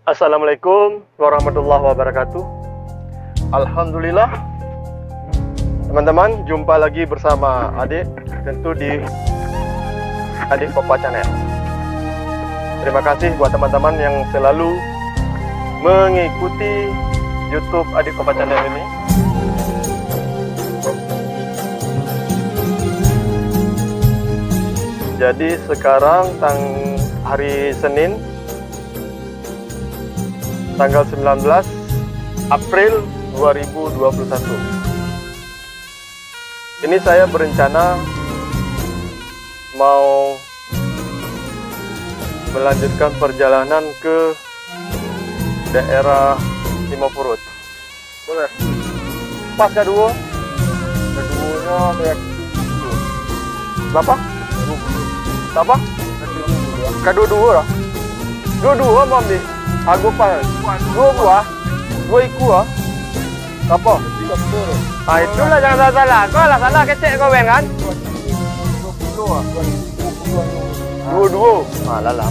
Assalamualaikum warahmatullahi wabarakatuh. Alhamdulillah, teman-teman, jumpa lagi bersama Adik, tentu di Adik Kopa Channel. Terima kasih buat teman-teman yang selalu mengikuti YouTube Adik Kopa Channel ini. Jadi sekarang hari Senin tanggal 19 April 2021. Ini saya berencana mau melanjutkan perjalanan ke daerah Timopurut. Boleh. Pas kedua. Keduanya kayak berapa? Berapa? Kedua lah. Dua mau ambil. Aku pas. Dua iku ah. Apa? Ah, itulah jangan salah. Kau lah salah kecek kau bang kan? Dua. Malah lah.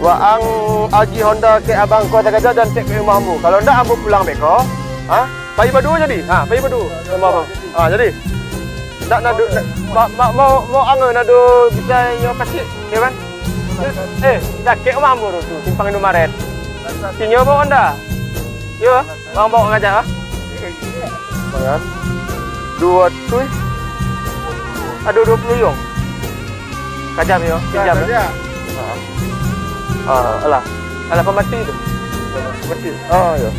Waang Aji Honda ke abang kau tak kerja dan cek ke rumahmu. Kalau ndak ambu pulang beko. Ah, bayi berdua jadi. Bayi berdua sama abang. Jadi. Tak nak mau angin nado bisa yo kecil, ya kan? Dah ke rumahmu tu simpang Indomaret. Sinyo bawa anda. Yo, bang bawa ngajak ah. Kan? Dua tu. Ada 20 yong. Kajam yo, pinjam. Alah pemati tu. Pemati. Ya.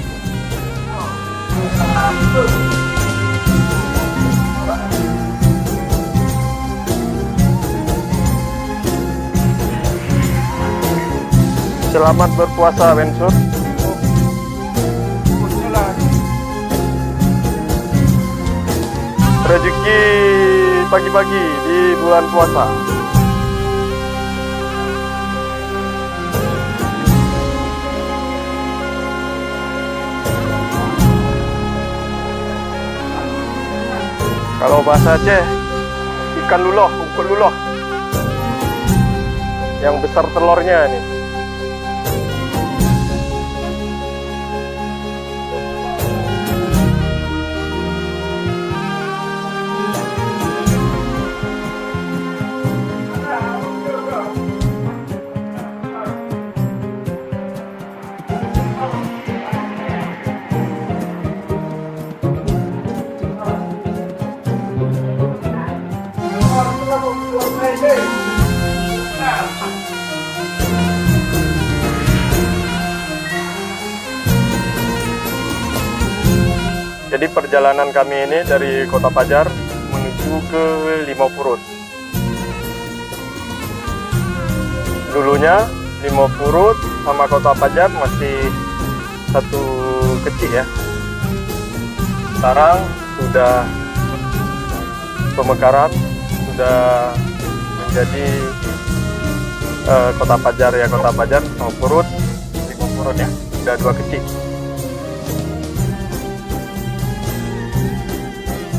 Selamat berpuasa, Bensur. Rezeki pagi-pagi di bulan puasa. Kalau bahasa Aceh, ikan luloh, ungkul luloh. Yang besar telurnya nih. Jadi perjalanan kami ini dari Kota Pajar menuju ke Limopurut. Dulunya Limopurut sama Kota Pajar masih satu kecil ya. Sekarang sudah pemekaran, sudah menjadi Kota Pajar ya, Kota Pajar, Limopurut ya, sudah dua kecil.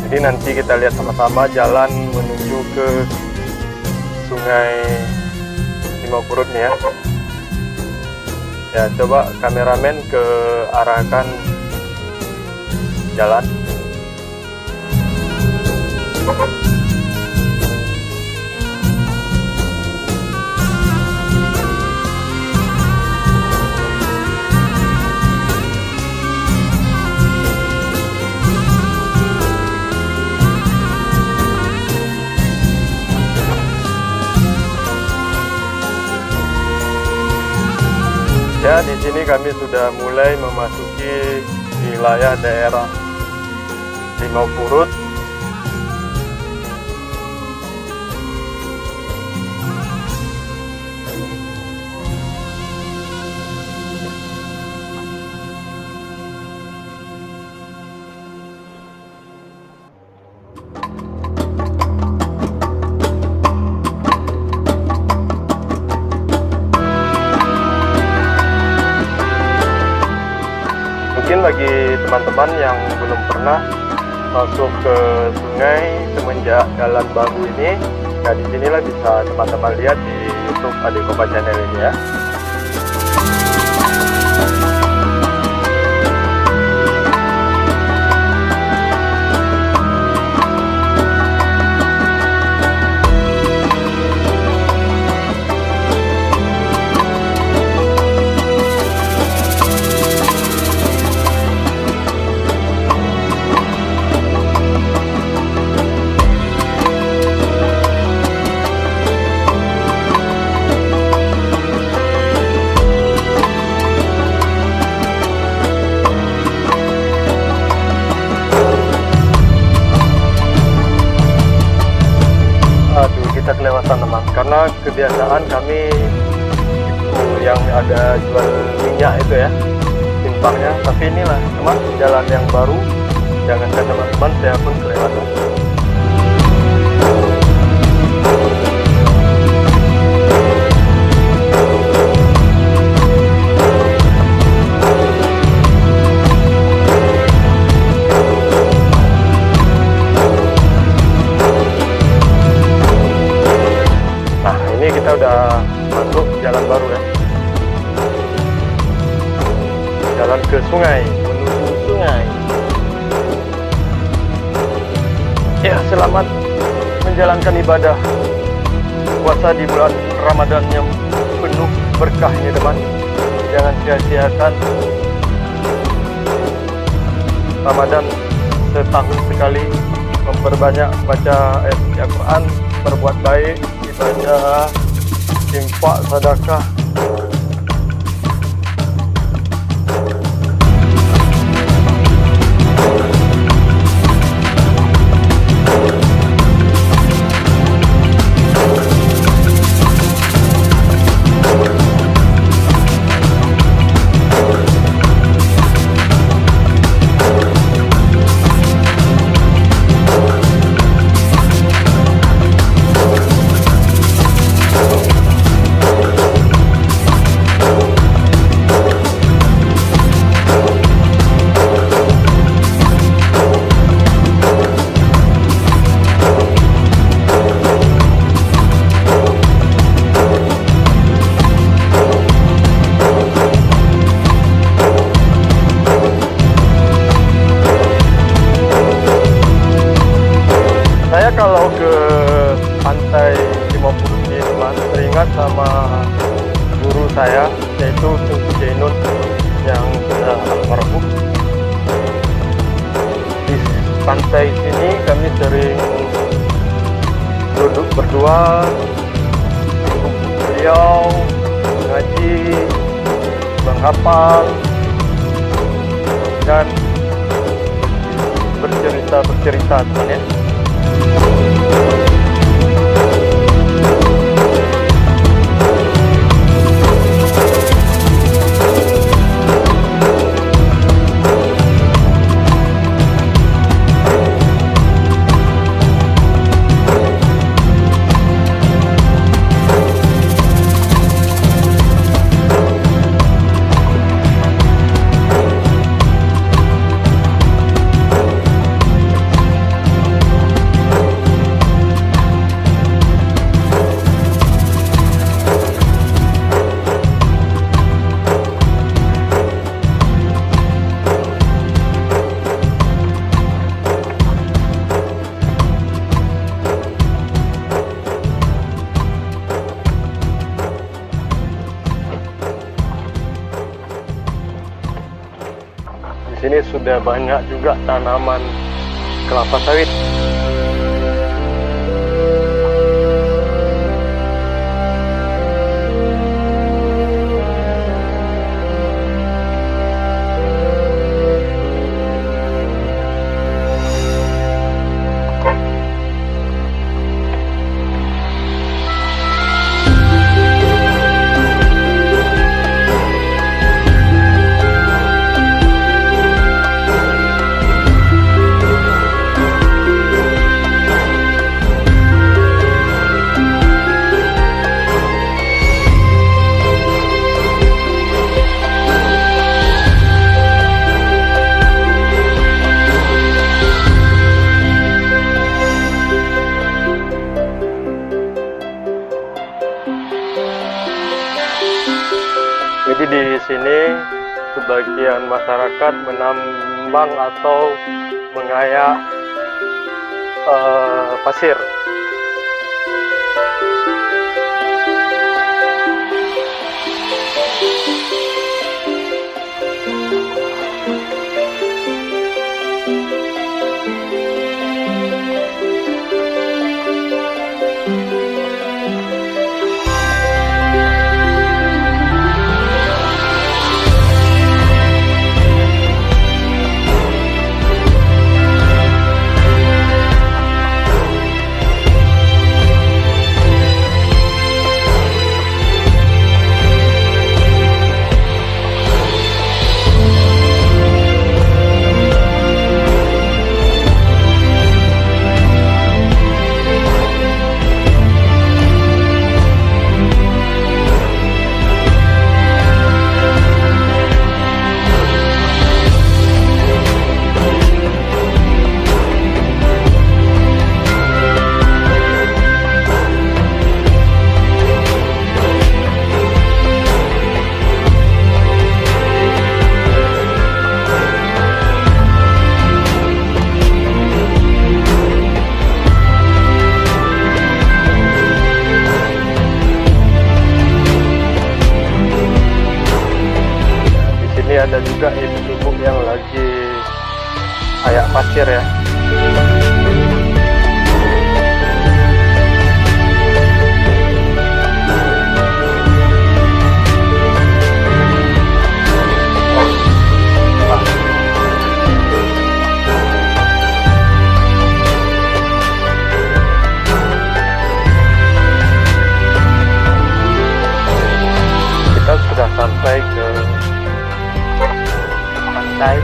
Jadi nanti kita lihat sama-sama jalan menuju ke Sungai Limopurut nih ya. Ya, coba kameramen ke arahkan jalan. Ya, di sini kami sudah mulai memasuki wilayah daerah Limopurut. Mungkin bagi teman-teman yang belum pernah masuk ke sungai semenjak jalan baru ini, nah disinilah bisa teman-teman lihat di YouTube Adik Kopa Channel ini ya. tanaman karena kebiasaan kami yang ada jual minyak itu ya simpangnya, tapi inilah teman jalan yang baru, jangankan teman-teman saya pun kelewatan. Kita udah masuk jalan baru ya, jalan ke sungai, menuju sungai. Ya, selamat menjalankan ibadah puasa di bulan Ramadan yang penuh berkah ini teman. Jangan sia-siakan Ramadan setahun sekali, memperbanyak baca ayat Al-Quran, berbuat baik, ibadah, infak, sedekah. Kalau ke pantai 50 ini teman, teringat sama guru saya, yaitu Tengku Jainun yang sudah almarhum. Di pantai sini kami sering duduk berdua, beliau ngaji, menghafal, dan bercerita teman ya. Di sini sudah banyak juga tanaman kelapa sawit. Jadi di sini sebagian masyarakat menambang atau mengayak pasir. pasir ya. Kita sudah sampai ke pantai.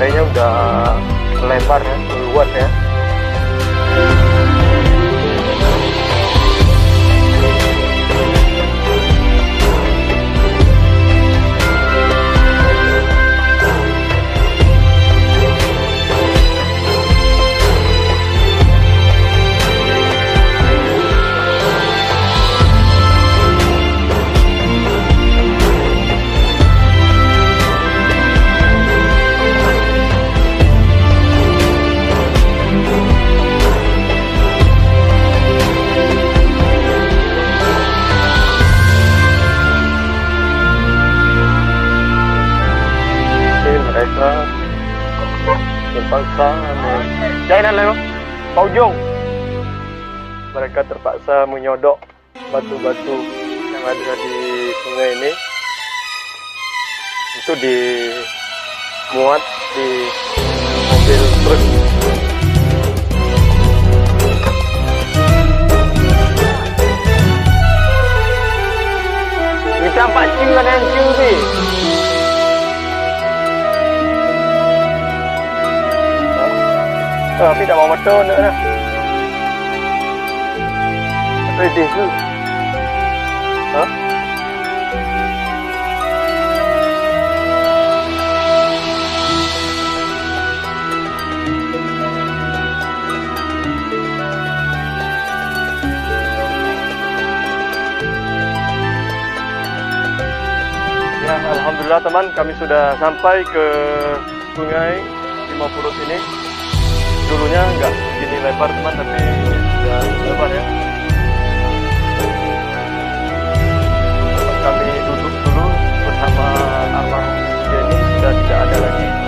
Pantainya udah lebar ya, luas ya. Mereka terpaksa jainan lah, Paujung. Mereka terpaksa menyodok batu-batu yang ada di sungai ini itu dimuat di mobil truk. Kita pancing kan yang cium. Tapi tak mau betul nữa nè. Đây đi chứ. Hả? Ya, alhamdulillah teman, kami sudah sampai ke Sungai Limapurut ini. Dulunya nggak begini lebar teman, tapi sudah lebar ya. Kami duduk dulu bersama almarhum Jenny, sudah tidak ada lagi.